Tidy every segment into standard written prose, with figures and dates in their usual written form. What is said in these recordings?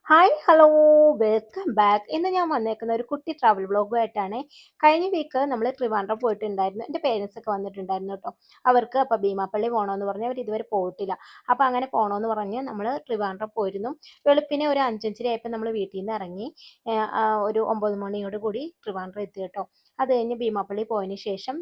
Hi hello welcome back. ഇന്ന് ഞാൻ വന്നേക്കുന്ന ഒരു കുട്ടി ട്രാവൽ വ്ളോഗുമായിട്ടാണ്. കഴിഞ്ഞ വീക്ക് നമ്മൾ ട്രിവാൻഡ്രം പോയിട്ടുണ്ടായിരുന്നു. എൻ്റെ പേരൻസ് ഒക്കെ വന്നിട്ടുണ്ടായിരുന്നു കേട്ടോ. അവർക്ക് അപ്പോൾ ഭീമാപ്പള്ളി പോകണമെന്ന് പറഞ്ഞ് അവർ ഇതുവരെ പോയിട്ടില്ല. അപ്പോൾ അങ്ങനെ പോകണമെന്ന് പറഞ്ഞ് നമ്മൾ ട്രിവാൻഡ്രം പോയിരുന്നു. വെളുപ്പിനെ ഒരു 5:30 ആയപ്പോൾ നമ്മൾ വീട്ടിൽ നിന്ന് ഇറങ്ങി. ഒരു 9 മണിയോട് കൂടി ട്രിവാൻഡ്രം എത്തി കേട്ടോ. അത് കഴിഞ്ഞ് ഭീമാപ്പള്ളി പോയതിന് ശേഷം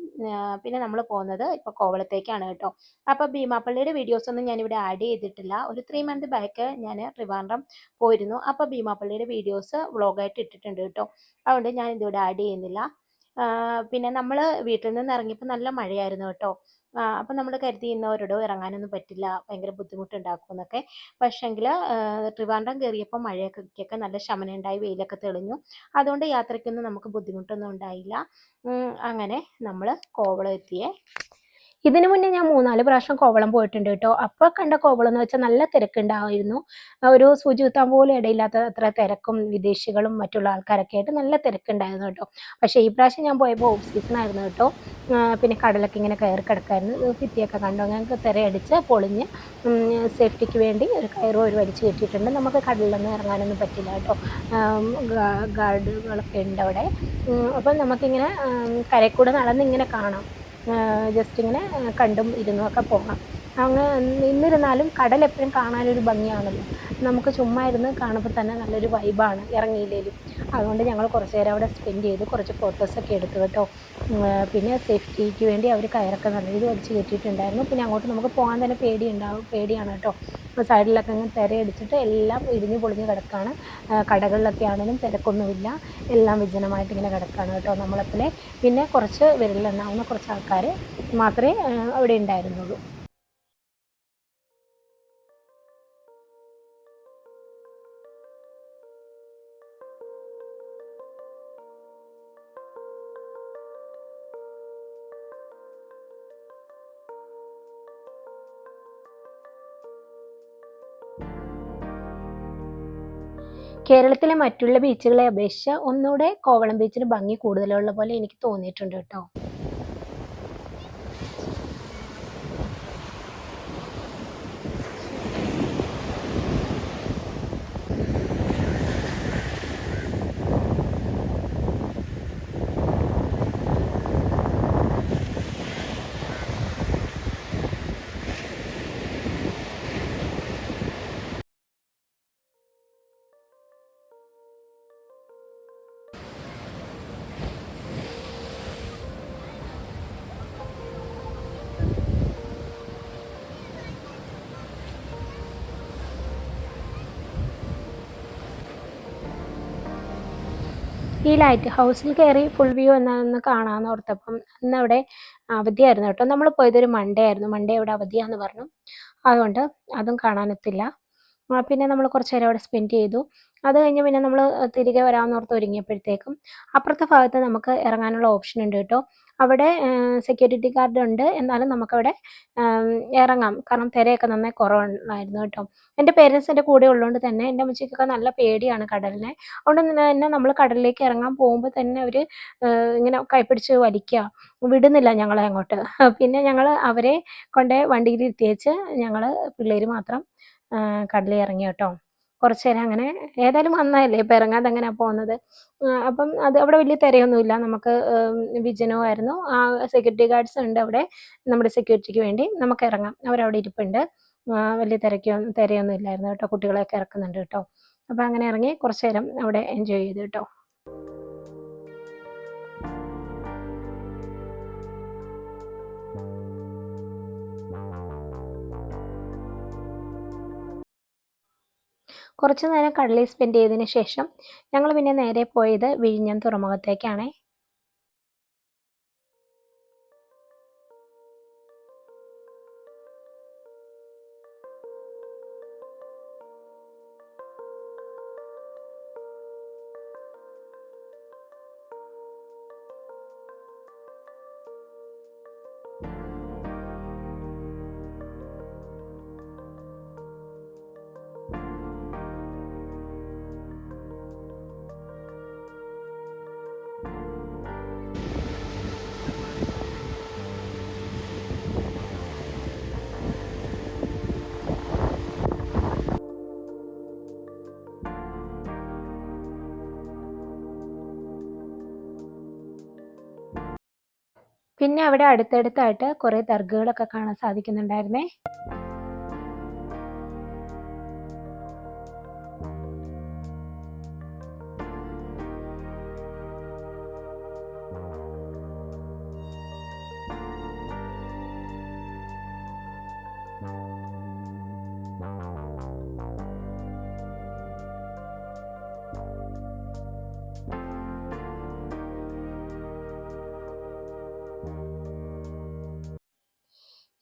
പിന്നെ നമ്മൾ പോകുന്നത് ഇപ്പോൾ കോവളത്തേക്കാണ് കേട്ടോ. അപ്പോൾ ഭീമാപ്പള്ളിയുടെ വീഡിയോസ് ഒന്നും ഞാനിവിടെ ആഡ് ചെയ്തിട്ടില്ല. ഒരു 3 മന്ത് ബാക്ക് ഞാൻ ട്രിവാൻഡ്രം പോയിരുന്നു. അപ്പോൾ ഭീമാപ്പള്ളിയുടെ വീഡിയോസ് വ്ളോഗായിട്ട് ഇട്ടിട്ടുണ്ട് കേട്ടോ. അതുകൊണ്ട് ഞാൻ ഇതിവിടെ ആഡ് ചെയ്യുന്നില്ല. പിന്നെ നമ്മൾ വീട്ടിൽ നിന്ന് ഇറങ്ങിയപ്പോൾ നല്ല മഴയായിരുന്നു കേട്ടോ. അപ്പം നമ്മൾ കരുതി ഇന്നവരോട് ഇറങ്ങാനൊന്നും പറ്റില്ല, ഭയങ്കര ബുദ്ധിമുട്ടുണ്ടാക്കും എന്നൊക്കെ. പക്ഷേങ്കിൽ ട്രിവാൻഡ്രം കയറിയപ്പോൾ മഴയൊക്കെ നല്ല ശമനമുണ്ടായി, വെയിലൊക്കെ തെളിഞ്ഞു. അതുകൊണ്ട് യാത്രയ്ക്കൊന്നും നമുക്ക് ബുദ്ധിമുട്ടൊന്നും ഉണ്ടായില്ല. അങ്ങനെ നമ്മൾ കോവളം എത്തിയേ. ഇതിനു മുന്നേ ഞാൻ 3-4 പ്രാവശ്യം കോവളം പോയിട്ടുണ്ട് കേട്ടോ. അപ്പോൾ കണ്ട കോവളം എന്ന് വെച്ചാൽ നല്ല തിരക്കുണ്ടായിരുന്നു. ഒരു സൂചി കുത്താൻ പോലും ഇടയില്ലാത്ത അത്ര തിരക്കും വിദേശികളും മറ്റുള്ള ആൾക്കാരൊക്കെ ആയിട്ട് നല്ല തിരക്കുണ്ടായിരുന്നു കേട്ടോ. പക്ഷേ ഈ പ്രാവശ്യം ഞാൻ പോയപ്പോൾ ഓഫ് സീസൺ ആയിരുന്നു കേട്ടോ. പിന്നെ കടലൊക്കെ ഇങ്ങനെ കയറി കിടക്കായിരുന്നു. ഭിത്തിയൊക്കെ കണ്ടോ, ഞങ്ങൾക്ക് തിരയടിച്ച് പൊളിഞ്ഞ് സേഫ്റ്റിക്ക് വേണ്ടി ഒരു കയറും ഒരു വലിച്ചു കെട്ടിയിട്ടുണ്ട്. നമുക്ക് കടലിലൊന്നും ഇറങ്ങാനൊന്നും പറ്റില്ല കേട്ടോ. ഗാർഡുകളൊക്കെ ഉണ്ട് അവിടെ. അപ്പം നമുക്കിങ്ങനെ കരയിൽ കൂടെ നടന്നിങ്ങനെ കാണാം. ജസ്റ്റ് ഇങ്ങനെ കണ്ടും ഇരുന്നും ഒക്കെ പോകാം. അങ്ങ് നിന്നിരുന്നാലും കടൽ എപ്പോഴും കാണാനൊരു ഭംഗിയാണല്ലോ. നമുക്ക് ചുമ്മാ ഇരുന്ന് കാണുമ്പോൾ തന്നെ നല്ലൊരു വൈബാണ് ഇറങ്ങിയില്ലേലും. അതുകൊണ്ട് ഞങ്ങൾ കുറച്ച് നേരം അവിടെ സ്പെൻഡ് ചെയ്തു, കുറച്ച് ഫോട്ടോസൊക്കെ എടുത്തു കേട്ടോ. പിന്നെ സേഫ്റ്റിക്ക് വേണ്ടി അവർ കയറൊക്കെ നല്ല രീതിയിൽ വലിച്ച് കെട്ടിയിട്ടുണ്ടായിരുന്നു. പിന്നെ അങ്ങോട്ട് നമുക്ക് പോകാൻ തന്നെ പേടിയാണ് കേട്ടോ. സൈഡിലൊക്കെ അങ്ങ് തിരയടിച്ചിട്ട് എല്ലാം ഇടിഞ്ഞു പൊളിഞ്ഞ് കിടക്കുകയാണ്. കടകളിലൊക്കെ ആണെങ്കിലും തിരക്കൊന്നുമില്ല, എല്ലാം വിജനമായിട്ട് ഇങ്ങനെ കിടക്കുകയാണ് കേട്ടോ. നമ്മളെപ്പോലെ പിന്നെ കുറച്ച് വിരലിലെണ്ണാവുന്ന കുറച്ച് ആൾക്കാർ മാത്രമേ അവിടെ ഉണ്ടായിരുന്നുള്ളൂ. കേരളത്തിലെ മറ്റുള്ള ബീച്ചുകളെ അപേക്ഷിച്ച് ഒന്നുകൂടെ കോവളം ബീച്ചിന് ഭംഗി കൂടുതലുള്ള പോലെ എനിക്ക് തോന്നിയിട്ടുണ്ട് കേട്ടോ. ഈ ലൈറ്റ് ഹൗസിൽ കയറി ഫുൾ വ്യൂ എന്നാന്ന് കാണാമെന്ന് ഓർത്തപ്പം ഇന്നവിടെ അവധിയായിരുന്നു കേട്ടോ. നമ്മൾ പോയതൊരു മൺഡേ ആയിരുന്നു. മൺഡേ അവിടെ അവധിയാന്ന് പറഞ്ഞു. അതുകൊണ്ട് അതും കാണാനൊത്തില്ല. പിന്നെ നമ്മൾ കുറച്ച് നേരം അവിടെ സ്പെൻഡ് ചെയ്തു. അത് കഴിഞ്ഞ് പിന്നെ നമ്മൾ തിരികെ വരാമെന്നോർത്ത് ഒരുങ്ങിയപ്പോഴത്തേക്കും അപ്പുറത്തെ ഭാഗത്ത് നമുക്ക് ഇറങ്ങാനുള്ള ഓപ്ഷൻ ഉണ്ട് കേട്ടോ. അവിടെ സെക്യൂരിറ്റി ഗാർഡ് ഉണ്ട്, എന്നാലും നമുക്കവിടെ ഇറങ്ങാം. കാരണം തിരയൊക്കെ നന്നായി കുറവുണ്ടായിരുന്നു കേട്ടോ. എൻ്റെ പേരൻസ് എൻ്റെ കൂടെ ഉള്ളതുകൊണ്ട് തന്നെ എൻ്റെ അമ്മച്ചിക്കൊക്കെ നല്ല പേടിയാണ് കടലിനെ. അതുകൊണ്ട് തന്നെ നമ്മൾ കടലിലേക്ക് ഇറങ്ങാൻ പോകുമ്പോൾ തന്നെ അവർ ഇങ്ങനെ കൈപ്പിടിച്ച് വലിക്കുക, വിടുന്നില്ല ഞങ്ങളെ അങ്ങോട്ട്. പിന്നെ ഞങ്ങൾ അവരെ കൊണ്ട് വണ്ടിയിൽ ഇരുത്തിയേച്ച് ഞങ്ങൾ പിള്ളേർ മാത്രം കടലിൽ ഇറങ്ങി കേട്ടോ. കുറച്ച് നേരം അങ്ങനെ ഏതായാലും വന്നതല്ലേ, ഇപ്പം ഇറങ്ങാതെ എങ്ങനെയാണ് പോകുന്നത്. അപ്പം അത് അവിടെ വലിയ തിരയൊന്നുമില്ല, നമുക്ക് വിജനമായിരുന്നു. സെക്യൂരിറ്റി ഗാർഡ്സ് ഉണ്ട് അവിടെ നമ്മുടെ സെക്യൂരിറ്റിക്ക് വേണ്ടി. നമുക്ക് ഇറങ്ങാം, അവരവിടെ ഇരിപ്പുണ്ട്. വലിയ തിരയൊന്നും ഇല്ലായിരുന്നു കേട്ടോ. കുട്ടികളെയൊക്കെ ഇറക്കുന്നുണ്ട് കേട്ടോ. അപ്പം അങ്ങനെ ഇറങ്ങി കുറച്ച് നേരം അവിടെ എൻജോയ് ചെയ്തു കേട്ടോ. കുറച്ച് നേരം കടലിൽ സ്പെൻഡ് ചെയ്തതിന് ശേഷം ഞങ്ങൾ പിന്നെ നേരെ പോയത് വിഴിഞ്ഞം തുറമുഖത്തേക്കാണ്. പിന്നെ അവിടെ അടുത്തടുത്തായിട്ട് കുറേ ദർഗകളൊക്കെ കാണാൻ സാധിക്കുന്നുണ്ടായിരുന്നേ.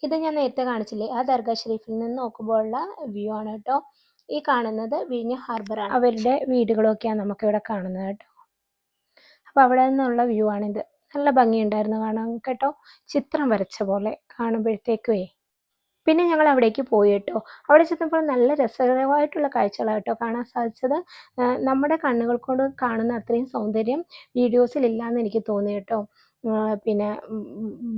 ഇത് ഞാൻ നേരത്തെ കാണിച്ചില്ലേ, ആ ദർഗ ഷെരീഫിൽ നിന്ന് നോക്കുമ്പോഴുള്ള വ്യൂ ആണ് കേട്ടോ. ഈ കാണുന്നത് വിഴിഞ്ഞം ഹാർബറാണ്. അവരുടെ വീടുകളൊക്കെയാണ് നമുക്കിവിടെ കാണുന്നത് കേട്ടോ. അപ്പോൾ അവിടെ നിന്നുള്ള വ്യൂ ആണിത്. നല്ല ഭംഗിയുണ്ടായിരുന്നു കാണാൻ കേട്ടോ. ചിത്രം വരച്ച പോലെ കാണുമ്പോഴത്തേക്കുവേ. പിന്നെ ഞങ്ങൾ അവിടേക്ക് പോയി കേട്ടോ. അവിടെ ചെന്നപ്പോൾ നല്ല രസകരമായിട്ടുള്ള കാഴ്ചകളാണ് കേട്ടോ കാണാൻ സാധിച്ചത്. നമ്മുടെ കണ്ണുകൾ കൊണ്ട് കാണുന്ന അത്രയും സൗന്ദര്യം വീഡിയോസിൽ ഇല്ലാന്ന് എനിക്ക് തോന്നി കേട്ടോ. പിന്നെ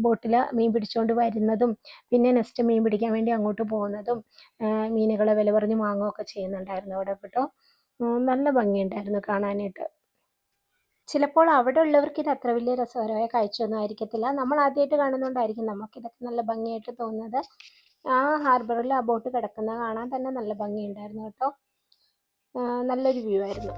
ബോട്ടിൽ മീൻ പിടിച്ചുകൊണ്ട് വരുന്നതും പിന്നെ നെക്സ്റ്റ് മീൻ പിടിക്കാൻ വേണ്ടി അങ്ങോട്ട് പോകുന്നതും മീനുകളെ വില പറഞ്ഞ് വാങ്ങുകയൊക്കെ ചെയ്യുന്നുണ്ടായിരുന്നു അവിടെ കേട്ടോ. നല്ല ഭംഗിയുണ്ടായിരുന്നു കാണാനായിട്ട്. ചിലപ്പോൾ അവിടെ ഉള്ളവർക്ക് ഇത് അത്ര വലിയ രസകരമായ കാഴ്ചയൊന്നും ആയിരിക്കത്തില്ല. നമ്മൾ ആദ്യമായിട്ട് കാണുന്നതുകൊണ്ടായിരിക്കും നമുക്കിതൊക്കെ നല്ല ഭംഗിയായിട്ട് തോന്നുന്നത്. ആ ഹാർബറിൽ ആ ബോട്ട് കിടക്കുന്നത് കാണാൻ തന്നെ നല്ല ഭംഗിയുണ്ടായിരുന്നു കേട്ടോ. നല്ലൊരു വ്യൂ ആയിരുന്നു.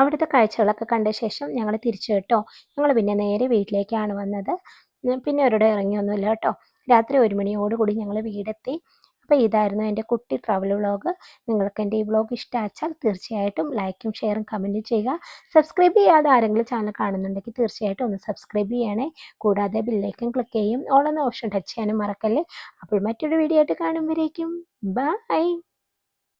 അവിടുത്തെ കാഴ്ചകളൊക്കെ കണ്ട ശേഷം ഞങ്ങൾ തിരിച്ചു കേട്ടോ. ഞങ്ങൾ പിന്നെ നേരെ വീട്ടിലേക്കാണ് വന്നത്. പിന്നെ ഒരിടെ ഇറങ്ങിയൊന്നുമില്ല കേട്ടോ. രാത്രി 1 മണിയോടുകൂടി ഞങ്ങൾ വീടെത്തി. അപ്പോൾ ഇതായിരുന്നു എൻ്റെ കുട്ടി ട്രാവൽ വ്ളോഗ്. നിങ്ങൾക്ക് എൻ്റെ ഈ വ്ളോഗ് ഇഷ്ടമാച്ചാൽ തീർച്ചയായിട്ടും ലൈക്കും ഷെയറും കമൻറ്റും ചെയ്യുക. സബ്സ്ക്രൈബ് ചെയ്യാതെ ആരെങ്കിലും ചാനൽ കാണുന്നുണ്ടെങ്കിൽ തീർച്ചയായിട്ടും ഒന്ന് സബ്സ്ക്രൈബ് ചെയ്യണേ. കൂടാതെ ബെല്ലൈക്കൺ ക്ലിക്ക് ചെയ്യും ഓൾ എന്ന ഓപ്ഷൻ ടച്ച് ചെയ്യാനും മറക്കല്ലേ. അപ്പോൾ മറ്റൊരു വീഡിയോ ആയിട്ട് കാണുമ്പോഴേക്കും ബൈ.